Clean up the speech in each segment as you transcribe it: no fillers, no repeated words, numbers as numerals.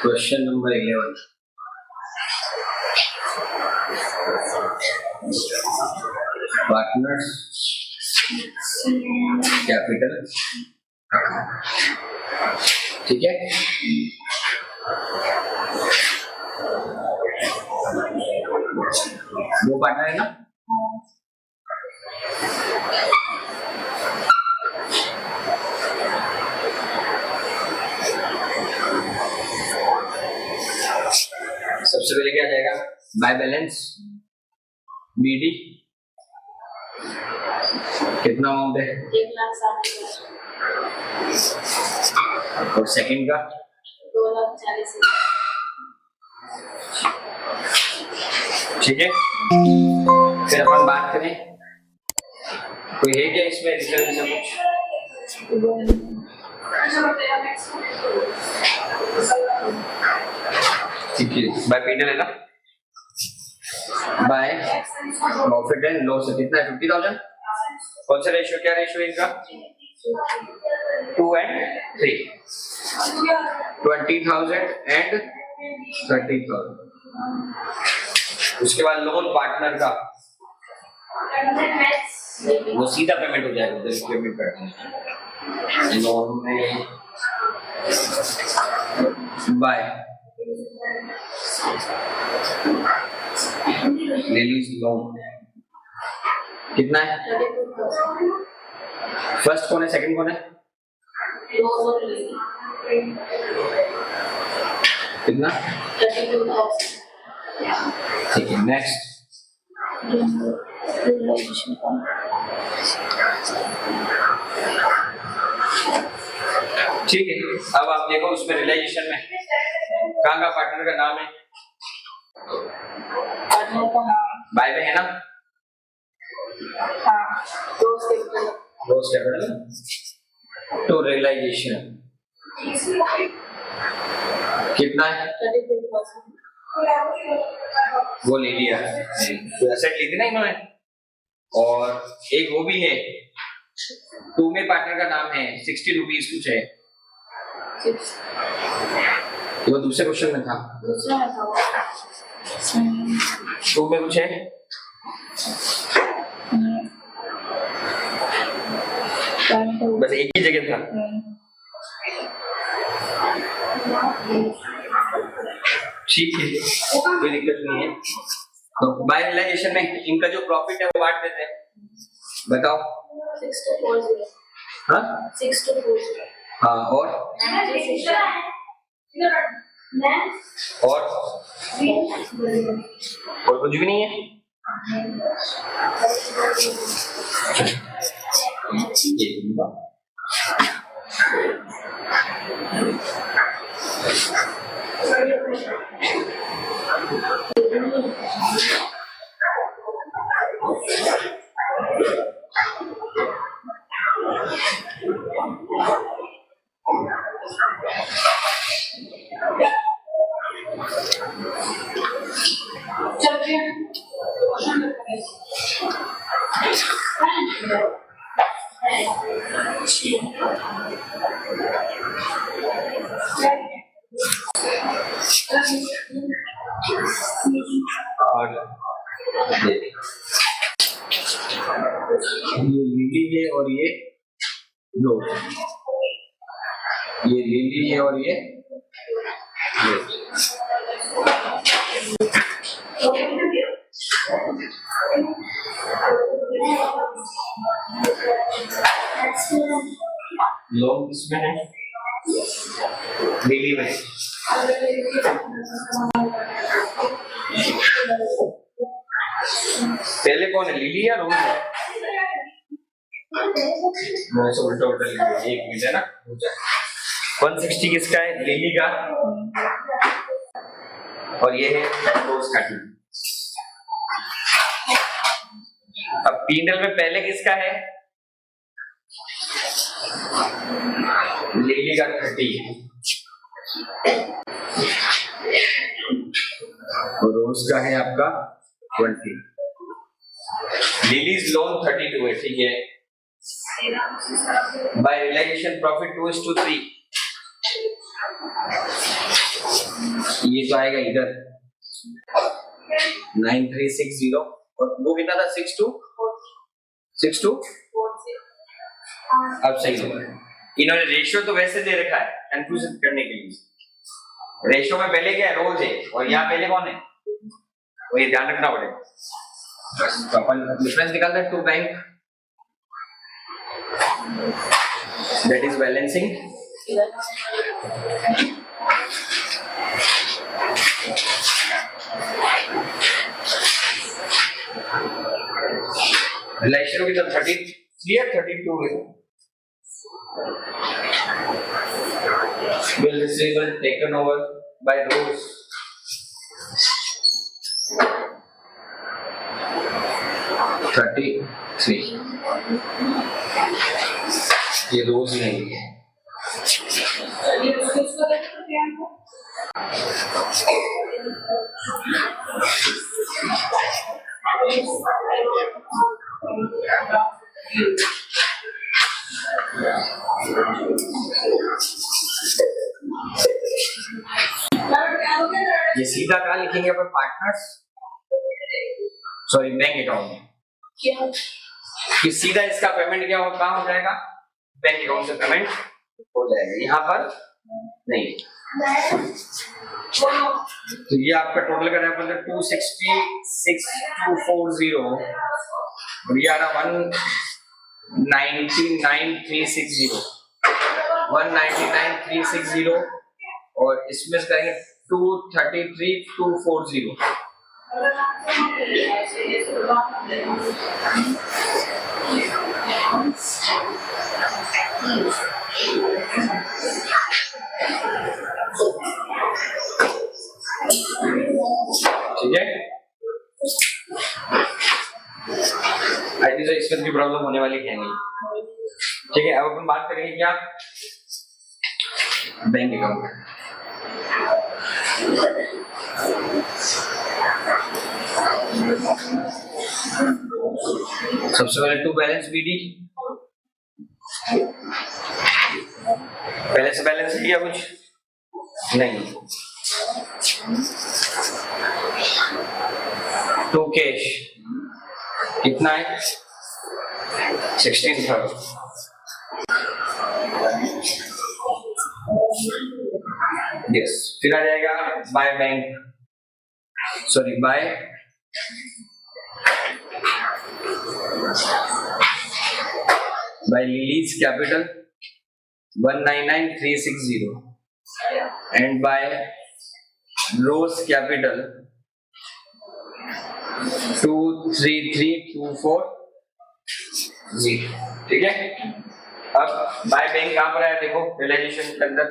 Question number 11 partners capital, ठीक है। वो पार्टनर है ना, सबसे पहले क्या जाएगा, बाय बैलेंस बीडी कितना अमाउंट है 1,60,000 और सेकंड का 2,40,000, ठीक है। फिर अपन बात करें, कोई है क्या इसमें रिजल्ट में कुछ, ठीक है। बाय पीडल है ना, बाय प्रॉफिट एंड लॉस है कितना है 50,000। कौन सा रेशियो, क्या रेशियो इनका 2 and 3, 20,000 and 30,000। उसके बाद लोन पार्टनर का वो सीधा पेमेंट हो जाएगा, उधर पेमेंट करना लोन में बाय रिलीज लोन कितना है, फर्स्ट कौन है सेकंड कौन है, कितना 32,000, ठीक है। नेक्स्ट ठीक है। अब आप देखो उसमें रियलाइजेशन में कहाँ का पार्टनर का नाम है, बाय में है ना, रोज कैपिटल तो रियलाइजेशन कितना है, 32,000, वो ले लिया, तो एसेट ली थी ना इन्होंने। और एक वो भी है, टू में पार्टनर का नाम है 60 रुपीज कुछ है, वो दूसरे क्वेश्चन में था, टू में कुछ है, बस एक ही जगह था, ठीक है कोई दिक्कत नहीं है। तो बाय रियलाइजेशन में इनका जो प्रॉफिट है वो बांट देते हैं, बताओ 6,240, हाँ 6,240, हाँ और कुछ भी नहीं है, और ये लिली है और ये लो, ये लिली है और ये लोन किसमें है, लिली में। पहले कौन है, लिली या रोज है, उल्टा उल्टा लिखा है, एक मिनट है ना। 160 किसका है, लिली का, और ये है रोज का। अब पीनल में पहले किसका है, लिली का 30 और रोज का है आपका 20। लिलीज लोन 32 है, ठीक है। बाय रियलाइजेशन प्रॉफिट 2:3, ये तो आएगा इधर 9360 और वो कितना था 62 अब सही होगा। इन्होंने रेशियो तो वैसे दे रखा है कंफ्यूजन करने के लिए। रेशियो में पहले क्या है रोज है और यहाँ पहले कौन है वो ये ध्यान रखना पड़ेगा। बस तो अपन डिफरेंस निकालते हैं to bank that is balancing relation की तो 33 या 32 है। Bill receivable taken over by rows. 33 ये रोज नहीं है। ये सीधा कहाँ लिखेंगे अपन पार्टनर्स सॉरी बैंक अकाउंट में कि सीधा इसका पेमेंट क्या होगा कहाँ हो जाएगा बैंक अकाउंट से पेमेंट हो जाएगा यहाँ पर नहीं। तो ये आपका टोटल करना पड़ता है 266,240 और ये आ रहा 199,360 और इसमें से करेंगे 233,240 ठीक है। आई थिंक इसमें भी प्रॉब्लम होने वाली है नहीं। ठीक है अब अपन बात करेंगे क्या बैंक अकाउंट। सबसे पहले टू बैलेंस बीडी पहले से बैलेंस किया कुछ नहीं। टू कैश कितना है 16,000 यस। फिर आ जाएगा by bank sorry by Lily's capital 199,360 and by Rose capital 233,240 ठीक है। अब बाय बैंक कहां पर है देखो रियलाइजेशन के अंदर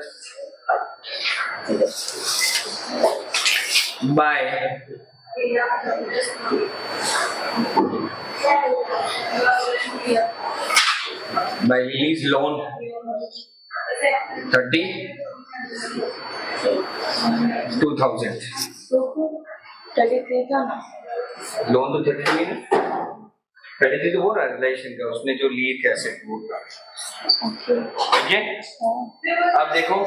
बाय Lily's loan 32,000 लोन तो 33 है 33 तो वो रहा रिलेशन का उसने जो ली थी एसेट वो ठीक है। अब देखो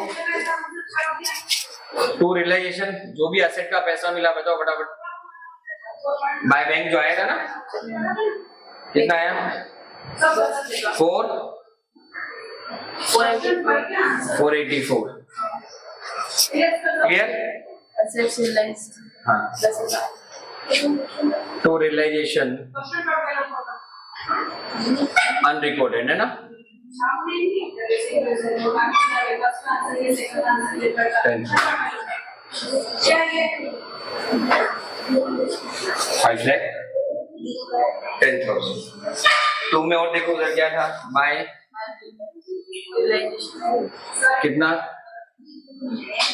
टू रियलाइजेशन जो भी एसेट का पैसा मिला बताओ फटाफट। बाय बैंक जो आएगा ना कितना आया 484 क्लियर। हाँ तो रियलाइजेशन अनरिकॉर्डेड है ना 5,10,000। टू में और देखो उधर क्या था बाय कितना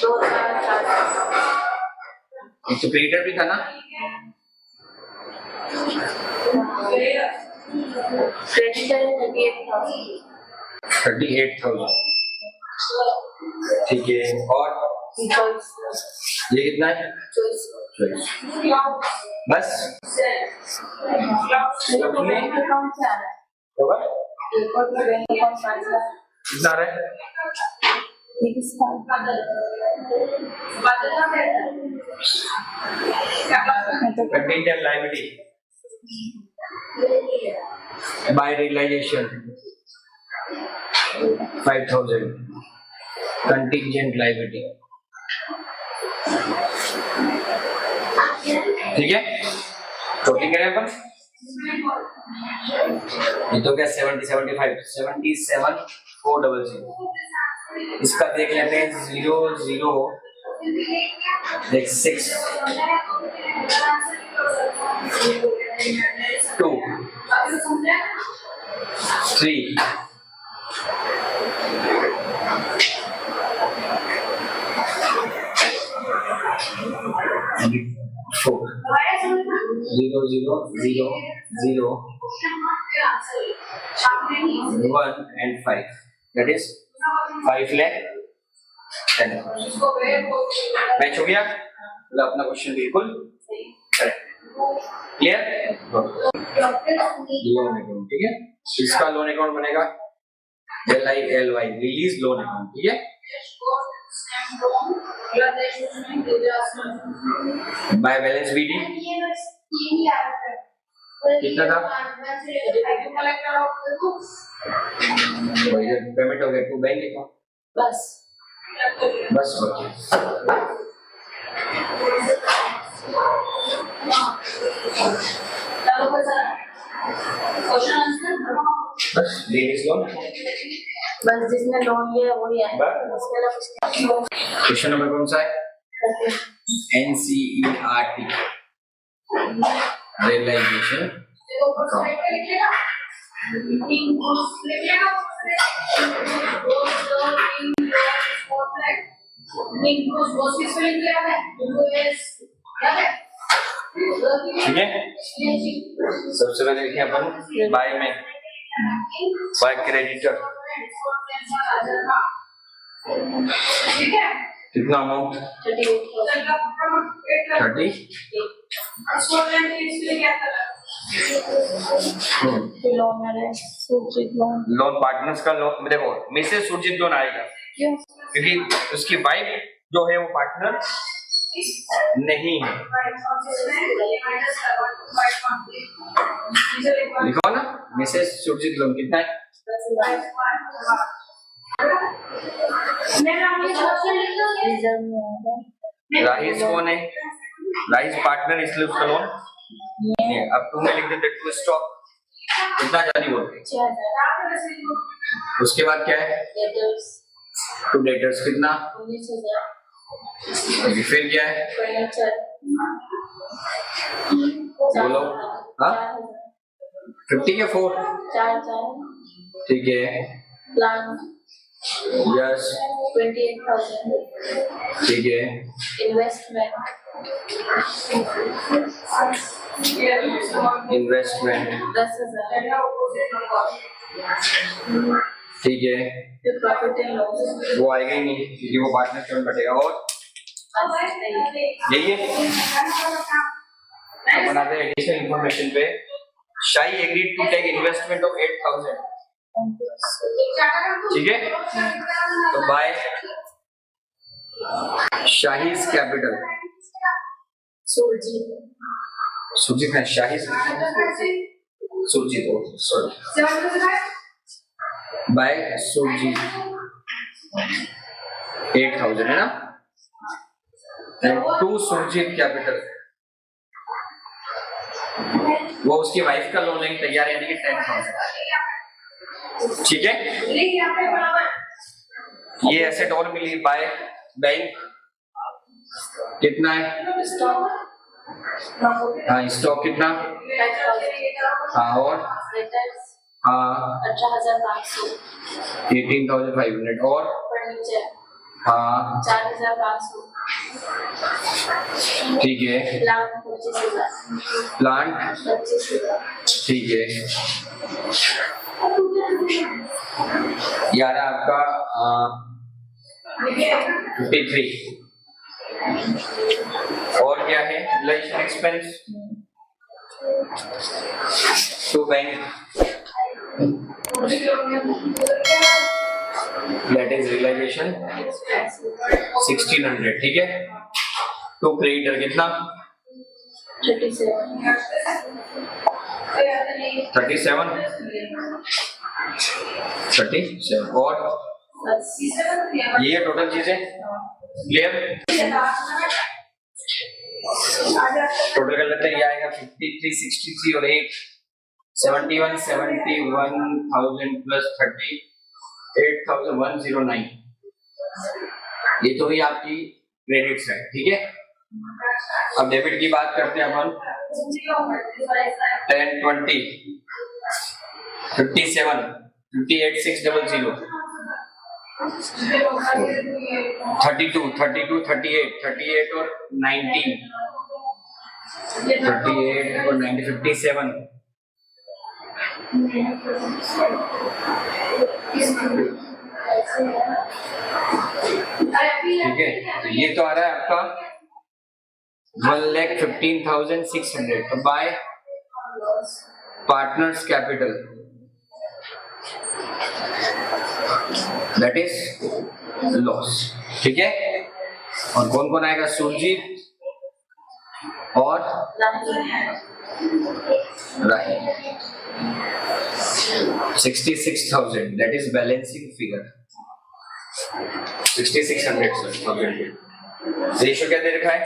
तो क्रेडिटर भी था ना क्रेडिटर 38,000 ठीक है। और ये कितना है 24 बस कितना है contingent liability by realisation 5000 contingent liability, ठीक है। टोटलिंग करें अपन, ये तो क्या 77,400, इसका देख लेते हैं 0 0 देख 6 2 3 4 0 0 0 0 1 and 5, that is 5 lakh 10। Match हो गया, मतलब अपना क्वेश्चन बिल्कुल क्लियर। लोन अकाउंट, ठीक है, इसका लोन अकाउंट बनेगा LILY, रिलीज लोन अकाउंट, ठीक है। बाय बैलेंस BD कितना था, पेमेंट हो गया टू बैंक अकाउंट, बस बस हो गया। बस रिलीज लोन, बस जिसने लोन लिया वही है, क्वेश्चन नंबर कौन सा है, NCERT रियलाइजेशन ठीक है। सबसे पहले देखिए अपन बाय में, बाय क्रेडिटर कितना अमाउंट 30 लोन पार्टनर्स का लोन, देखो मिसेस सुरजीत लोन आएगा क्योंकि उसकी वाइफ जो है वो पार्टनर नहीं है, लिखो ना मिसेस सुरजीत लोन कितना है, राहिस कौन है, राहिस पार्टनर, इसलिए उसका लोन अब तुम्हें लिख देते टू स्टॉक कितना जारी बोलते, उसके बाद क्या है टू डेटर्स कितना, फिर क्या है बोलो, हाँ 50 के 4, ठीक है, यस 28,000, ठीक है, इन्वेस्टमेंट इन्वेस्टमेंट 10,000, ठीक है, प्रॉफिट एंड लॉस वो आएगा ही नहीं क्योंकि वो पार्टनर क्यों घटेगा, और यही है। अब बनाते हैं एडिशनल इंफॉर्मेशन पे, Shahi agreed to take investment of 8,000, ठीक है, तो बाय शाहीज कैपिटल, सुरजीत है शाहीज सुरजीत, सॉरी बाय सुरजीत 8,000 है ना, एंड टू सुरजीत कैपिटल, वो उसकी वाइफ का लोन लेने तैयार है, यानी कि 10,000, ठीक है। ये एसेट और मिली बाय बैंक कितना है, हाँ स्टॉक कितना, हाँ और हाँ 18,500 और हाँ 4,500, ठीक है, प्लांट 25,000, ठीक है, यार आपका 53, और क्या है relation expense to bank, that is realisation 1,600, ठीक है, टू क्रेडिटर कितना 37 और ये टोटल चीजें क्लियर। टोटल कर लेते हैं, ये आएगा 53, 63 और 8 71, 71,000 प्लस 30 8,109। ये तो ही आपकी क्रेडिट साइड, ठीक है। अब डेबिट की बात करते हैं अपन 10, 20, 57, 58,600 32, 32, 38, 38 और 19, 38 और 90, 57 ठीक है। तो ये तो आ रहा है आपका 1,15,600। तो bye partners capital that is loss, ठीक है। और कौन कौन आएगा, सुरजीत और राही। 66,000 that is balancing figure 6600। Ratio क्या दे रखा है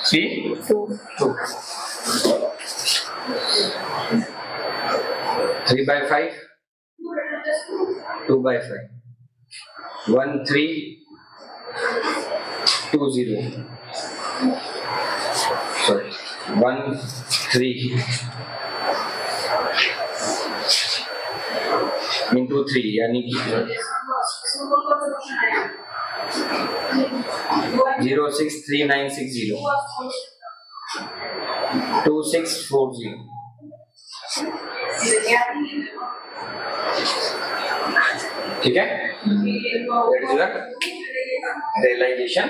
3:2, 3/5, 2/5, 1320 sorry 13 into 3 यानी कि 063960 2640 ठीक है। That is the realization.